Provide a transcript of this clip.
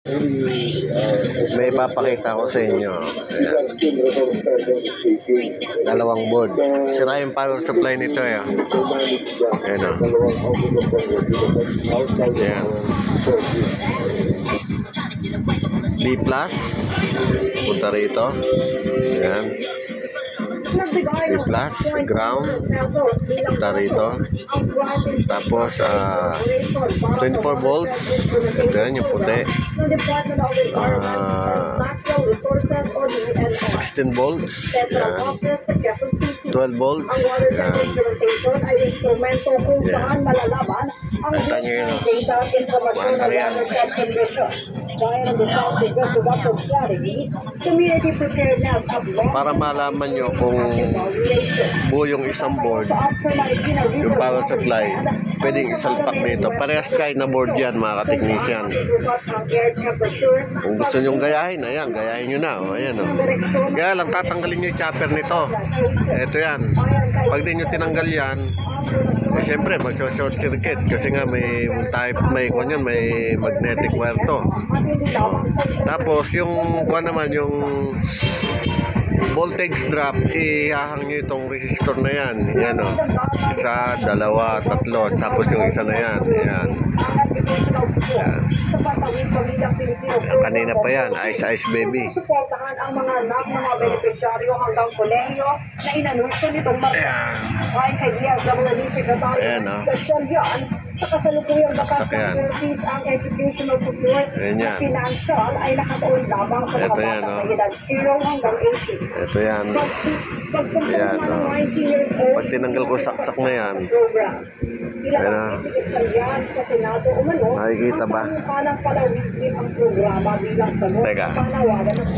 May ipapakita ko sa inyo. Ayan. Dalawang board. Sira yung power supply nito. Ayan. Ayan o. Ayan. B+. Punta rito. Ayan. B+, ground, punta rito. Tapos 24 volts. Ito yan yung puti. 16 volts. Yan. 12 volts. Yan. Yan. Ito nyo yun. Mahal yan. Para malaman nyo kung buo yung isang board, yung power supply, pwedeng isalpak dito. Parehas kayo na board yan, mga ka-technician. Kung gusto nyong gayahin, ayan, gayahin nyo na. O, ayan, o. Kaya lang, tatanggalin nyo yung chopper nito. Ito yan. Pag di nyo tinanggal yan, eh, siyempre, mag-short circuit kasi nga may type, may magnetic wire to. Oh. Tapos, yung naman, yung voltage drop, ihahang nyo itong resistor na yan. Yan o. Isa, dalawa, tatlo. Tapos yung isa na yan. Yan. Yan. Yan. Kanina pa yan. Ice Ice Baby. Ang mga anak ng mga benepisyaryo hanggang kolehiyo na inanunsyo nitong Ayan. ay kay DSWD Secretary Ayan, o. sa kasalukuyang Saksak yan. service ang educational support Ayan. na financial ay nakatuon lamang sa mga Ito yan, bata o. na edad 0 hanggang 18. Ito yan. Ayan, o. Pag tinanggal ko saksak na yan. Ayan, o. Nakikita ba? Palang palawigin ang programa bilang sagot Teka. sa panawagan ng